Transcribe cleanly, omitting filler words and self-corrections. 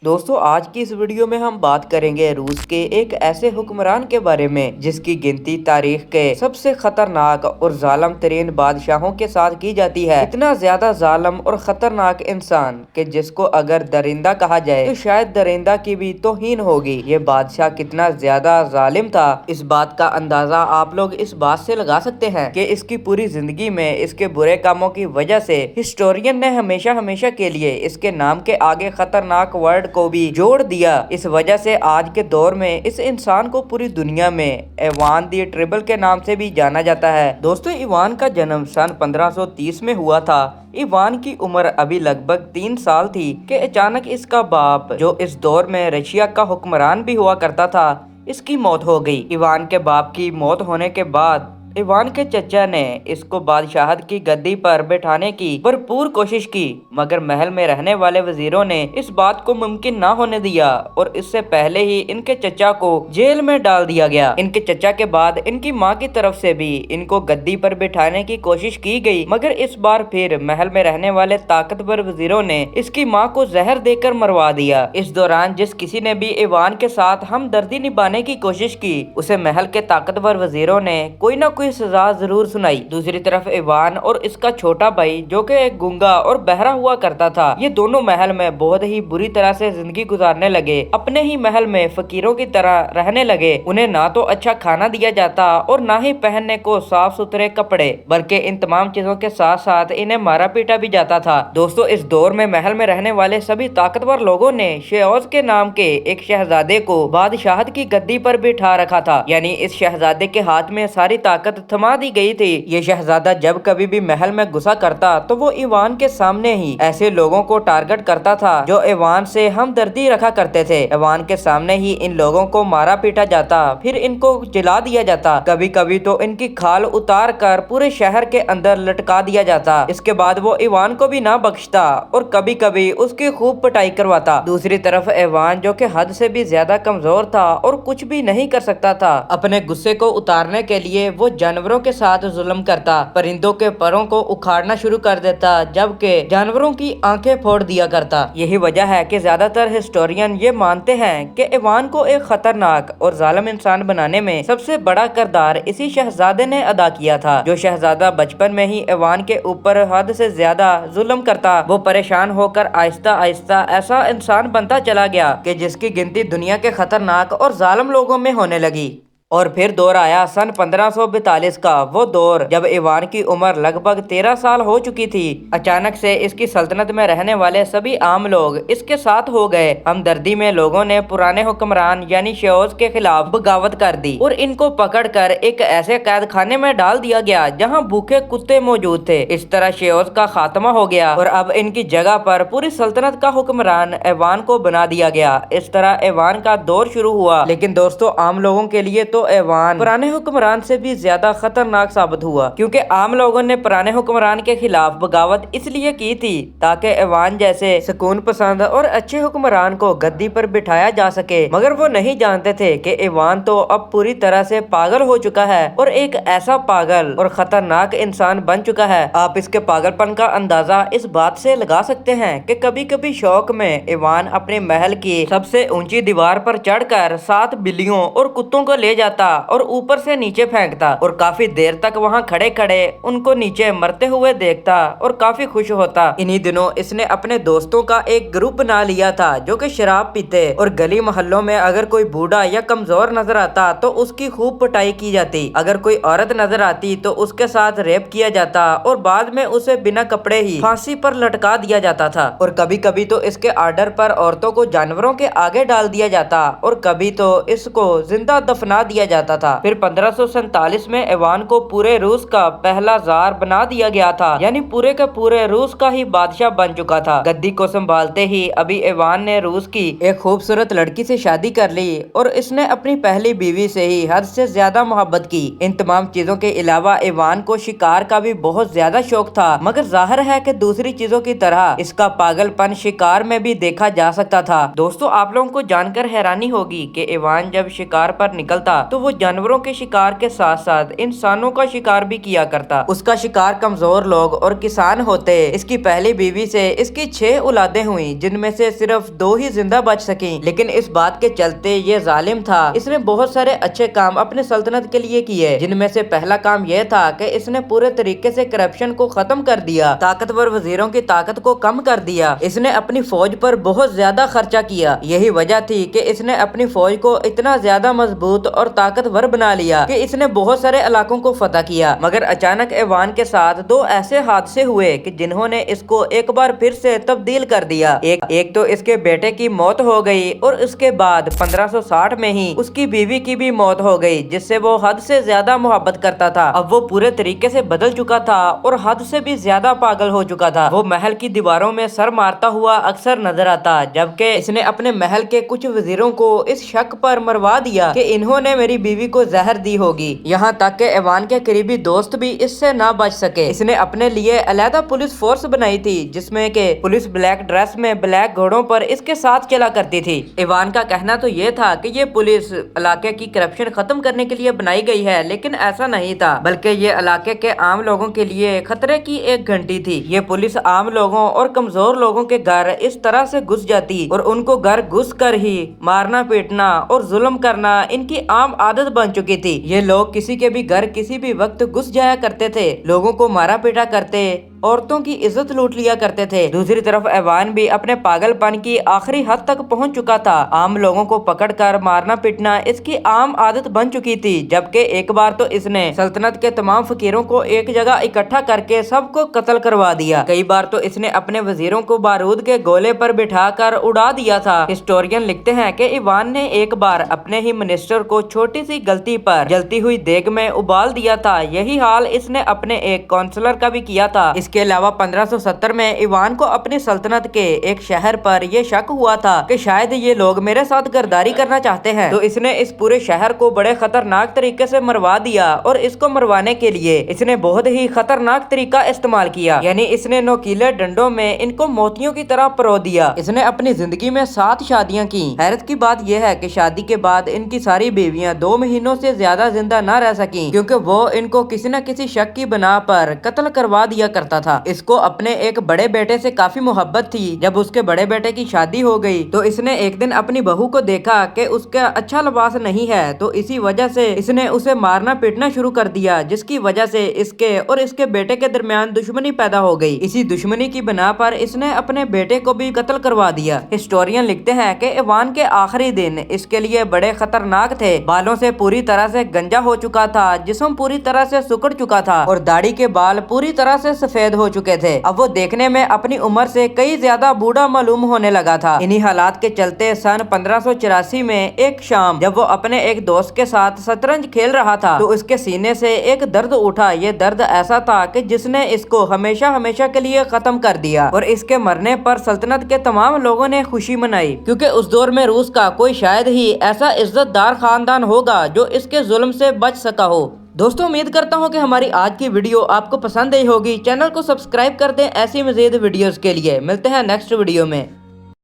दोस्तों आज की इस वीडियो में हम बात करेंगे रूस के एक ऐसे हुक्मरान के बारे में जिसकी गिनती तारीख के सबसे खतरनाक और जालिम तरीन बादशाहों के साथ की जाती है। इतना ज्यादा जालिम और खतरनाक इंसान कि जिसको अगर दरिंदा कहा जाए तो शायद दरिंदा की भी तौहीन होगी। ये बादशाह कितना ज्यादा जालिम था, इस बात का अंदाजा आप लोग इस बात से लगा सकते हैं कि इसकी पूरी जिंदगी में इसके बुरे कामों की वजह से हिस्टोरियन ने हमेशा हमेशा के लिए इसके नाम के आगे खतरनाक वर्ड को भी जोड़ दिया। इस वजह से आज के दौर में इस इंसान को पूरी दुनिया में इवान दी ट्रिबल के नाम से भी जाना जाता है। दोस्तों इवान का जन्म सन 1530 में हुआ था। इवान की उम्र अभी लगभग 3 साल थी कि अचानक इसका बाप, जो इस दौर में रशिया का हुक्मरान भी हुआ करता था, इसकी मौत हो गई। इवान के बाप की मौत होने के बाद इवान के चचा ने इसको बादशाहत की गद्दी पर बैठाने की भरपूर कोशिश की, मगर महल में रहने वाले वजीरों ने इस बात को मुमकिन ना होने दिया और इससे पहले ही इनके चचा को जेल में डाल दिया गया। इनके चचा के बाद इनकी मां की तरफ से भी इनको गद्दी पर बैठाने की कोशिश की गई, मगर इस बार फिर महल में रहने वाले ताकतवर वजीरों ने इसकी मां को जहर देकर मरवा दिया। इस दौरान जिस किसी ने भी इवान के साथ हमदर्दी निभाने की कोशिश की, उसे महल के ताकतवर वजीरों ने कोई ना कोई सजा जरूर सुनाई। दूसरी तरफ इवान और इसका छोटा भाई, जो कि एक गूंगा और बहरा हुआ करता था, ये दोनों महल में बहुत ही बुरी तरह से जिंदगी गुजारने लगे। अपने ही महल में फकीरों की तरह रहने लगे। उन्हें ना तो अच्छा खाना दिया जाता और ना ही पहनने को साफ सुथरे कपड़े, बल्कि इन तमाम चीजों के साथ साथ इन्हें मारा पीटा भी जाता था। दोस्तों इस दौर में महल में रहने वाले सभी ताकतवर लोगों ने शेओज के नाम के एक शहजादे को बादशाहत की गद्दी पर बिठा रखा था, यानी इस शहजादे के हाथ में सारी ताकत थमा दी गई थी। ये शहजादा जब कभी भी महल में घुसा करता तो वो इवान के सामने ही ऐसे लोगों को टारगेट करता था जो इवान से हमदर्दी रखा करते थे। इवान के सामने ही इन लोगों को मारा पीटा जाता, फिर इनको जला दिया जाता। कभी कभी तो इनकी खाल उतार कर पूरे शहर के अंदर लटका दिया जाता। इसके बाद वो इवान को भी ना बख्शता और कभी कभी उसकी खूब पिटाई करवाता। दूसरी तरफ इवान, जो कि हद से भी ज्यादा कमजोर था और कुछ भी नहीं कर सकता था, अपने गुस्से को उतारने के लिए वो जानवरों के साथ जुल्म करता, परिंदों के परों को उखाड़ना शुरू कर देता, जबकि जानवरों की आंखें फोड़ दिया करता। यही वजह है कि ज्यादातर हिस्टोरियन ये मानते हैं कि इवान को एक खतरनाक और जालिम इंसान बनाने में सबसे बड़ा किरदार इसी शहजादे ने अदा किया था। जो शहजादा बचपन में ही इवान के ऊपर हद से ज्यादा जुल्म करता, वो परेशान होकर आहिस्ता आहिस्ता ऐसा इंसान बनता चला गया कि जिसकी गिनती दुनिया के खतरनाक और जालिम लोगों में होने लगी। और फिर दौर आया सन 1542 का, वो दौर जब इवान की उम्र लगभग 13 साल हो चुकी थी। अचानक से इसकी सल्तनत में रहने वाले सभी आम लोग इसके साथ हो गए। हमदर्दी में लोगों ने पुराने हुक्मरान यानी शेओज के खिलाफ बगावत कर दी और इनको पकड़कर एक ऐसे कैद खाने में डाल दिया गया जहां भूखे कुत्ते मौजूद थे। इस तरह शेओज का खात्मा हो गया और अब इनकी जगह पर पूरी सल्तनत का हुक्मरान इवान को बना दिया गया। इस तरह इवान का दौर शुरू हुआ। लेकिन दोस्तों आम लोगों के लिए तो इवान पुराने हुक्मरान से भी ज्यादा खतरनाक साबित हुआ, क्योंकि आम लोगों ने पुराने हुक्मरान के खिलाफ बगावत इसलिए की थी ताकि इवान जैसे सुकून पसंद और अच्छे हुक्मरान को गद्दी पर बिठाया जा सके। मगर वो नहीं जानते थे कि इवान तो अब पूरी तरह से पागल हो चुका है और एक ऐसा पागल और खतरनाक इंसान बन चुका है। आप इसके पागलपन का अंदाजा इस बात से लगा सकते हैं कि कभी कभी शौक में इवान अपने महल की सबसे ऊंची दीवार पर चढ़कर 7 बिल्लियों और कुत्तों को ले जाता और ऊपर से नीचे फेंकता और काफी देर तक वहां खड़े खड़े उनको नीचे मरते हुए देखता और काफी खुश होता। इन्हीं दिनों इसने अपने दोस्तों का एक ग्रुप बना लिया था जो कि शराब पीते और गली मोहल्लों में अगर कोई बूढ़ा या कमजोर नजर आता तो उसकी खूब पिटाई की जाती। अगर कोई औरत नजर आती तो उसके साथ रेप किया जाता और बाद में उसे बिना कपड़े ही फांसी पर लटका दिया जाता था। और कभी कभी तो इसके आर्डर पर औरतों को जानवरों के आगे डाल दिया जाता और कभी तो इसको जिंदा दफना दिया जाता था। फिर 1547 में इवान को पूरे रूस का पहला जार बना दिया गया था, यानी पूरे के पूरे रूस का ही बादशाह बन चुका था। गद्दी को संभालते ही अभी इवान ने रूस की एक खूबसूरत लड़की से शादी कर ली और इसने अपनी पहली बीवी से ही हद से ज्यादा मोहब्बत की। इन तमाम चीजों के अलावा इवान को शिकार का भी बहुत ज्यादा शौक था, मगर जाहिर है कि दूसरी चीजों की तरह इसका पागलपन शिकार में भी देखा जा सकता था। दोस्तों आप लोगों को जानकर हैरानी होगी कि इवान जब शिकार पर निकलता तो वो जानवरों के शिकार के साथ साथ इंसानों का शिकार भी किया करता। उसका शिकार कमजोर लोग और किसान होते। इसकी पहली बीवी से इसकी 6 औलादें हुई, जिनमें से सिर्फ 2 ही जिंदा बच सकी। लेकिन इस बात के चलते ये जालिम था। इसने बहुत सारे अच्छे काम अपने सल्तनत के लिए किए, जिनमें से पहला काम यह था कि इसने पूरे तरीके से करप्शन को खत्म कर दिया, ताकतवर वजीरों की ताकत को कम कर दिया। इसने अपनी फौज पर बहुत ज्यादा खर्चा किया। यही वजह थी कि इसने अपनी फौज को इतना ज्यादा मजबूत और ताकतवर बना लिया कि इसने बहुत सारे इलाकों को फतह किया। मगर अचानक ऐवान के साथ 2 ऐसे हादसे हुए कि जिन्होंने इसको एक बार फिर से तब्दील कर दिया। एक तो इसके बेटे की मौत हो गई और उसके बाद 1560 में ही उसकी बीवी की भी मौत हो गई, जिससे वो हद से ज्यादा मोहब्बत करता था। अब वो पूरे तरीके से बदल चुका था और हद से भी ज्यादा पागल हो चुका था। वो महल की दीवारों में सर मारता हुआ अक्सर नजर आता, जबकि इसने अपने महल के कुछ वजीरों को इस शक पर मरवा दिया कि इन्होंने मेरी बीवी को जहर दी होगी। यहाँ तक कि ऐवान के करीबी दोस्त भी इससे ना बच सके। इसने अपने लिए अलहदा पुलिस फोर्स बनाई थी, जिसमें के पुलिस ब्लैक ड्रेस में ब्लैक घोड़ों पर इसके साथ चला करती थी। ऐवान का कहना तो ये था कि ये पुलिस इलाके की करप्शन खत्म करने के लिए बनाई गई है, लेकिन ऐसा नहीं था, बल्कि ये इलाके के आम लोगों के लिए खतरे की एक घंटी थी। ये पुलिस आम लोगों और कमजोर लोगों के घर इस तरह से घुस जाती और उनको घर घुस कर ही मारना पीटना और जुल्म करना इनकी आम आदत बन चुकी थी। ये लोग किसी के भी घर किसी भी वक्त घुस जाया करते थे, लोगों को मारा पीटा करते, औरतों की इज्जत लूट लिया करते थे। दूसरी तरफ ऐवान भी अपने पागलपन की आखिरी हद तक पहुंच चुका था। आम लोगों को पकड़कर मारना पीटना इसकी आम आदत बन चुकी थी। जबकि एक बार तो इसने सल्तनत के तमाम फकीरों को एक जगह इकट्ठा करके सबको कत्ल करवा दिया। कई बार तो इसने अपने वजीरों को बारूद के गोले पर बिठाकर उड़ा दिया था। हिस्टोरियन लिखते हैं कि ऐवान ने एक बार अपने ही मिनिस्टर को छोटी सी गलती पर जलती हुई देग में उबाल दिया था। यही हाल इसने अपने एक काउंसलर का भी किया था। इसके अलावा 1570 में ऐवान को अपनी सल्तनत के एक शहर पर यह शक हुआ था कि शायद ये लोग मेरे साथ गद्दारी करना चाहते हैं, तो इसने इस पूरे शहर को बड़े खतरनाक तरीके से मरवा दिया। और इसको मरवाने के लिए इसने बहुत ही खतरनाक तरीका इस्तेमाल किया, यानी इसने नोकीले डंडों में इनको मोतियों की तरह परो दिया। इसने अपनी जिंदगी में 7 शादियां की। हैरत की बात यह है कि शादी के बाद इनकी सारी बीवियां 2 महीनों से ज्यादा जिंदा न रह सकी, क्योंकि वो इनको किसी न किसी शक की बना पर कत्ल करवा दिया करता था। इसको अपने एक बड़े बेटे से काफी मोहब्बत थी। जब उसके बड़े बेटे की शादी हो गई तो इसने एक दिन अपनी बहू को देखा कि उसका अच्छा लिबास नहीं है, तो इसी वजह से इसने उसे मारना पीटना शुरू कर दिया, जिसकी वजह से इसके और इसके बेटे के दरमियान दुश्मनी पैदा हो गई। इसी दुश्मनी की बिना पर इसने अपने बेटे को भी कत्ल करवा दिया। हिस्टोरियन लिखते हैं कि ऐवान के आखिरी दिन इसके लिए बड़े खतरनाक थे। बालों से पूरी तरह से गंजा हो चुका था, जिस्म पूरी तरह से सुकड़ चुका था और दाढ़ी के बाल पूरी तरह से सफेद हो चुके थे। अब वो देखने में अपनी उम्र से कई ज्यादा बूढ़ा मालूम होने लगा था। इन्हीं हालात के चलते सन 1584 में एक शाम जब वो अपने एक दोस्त के साथ शतरंज खेल रहा था, तो उसके सीने से एक दर्द उठा। ये दर्द ऐसा था कि जिसने इसको हमेशा हमेशा के लिए खत्म कर दिया। और इसके मरने पर सल्तनत के तमाम लोगों ने खुशी मनाई, क्योंकि उस दौर में रूस का कोई शायद ही ऐसा इज्जतदार खानदान होगा जो इसके जुल्म से बच सका हो। दोस्तों, उम्मीद करता हूँ कि हमारी आज की वीडियो आपको पसंद आई होगी। चैनल को सब्सक्राइब कर दें ऐसी मज़ीद वीडियोस के लिए। मिलते हैं नेक्स्ट वीडियो में।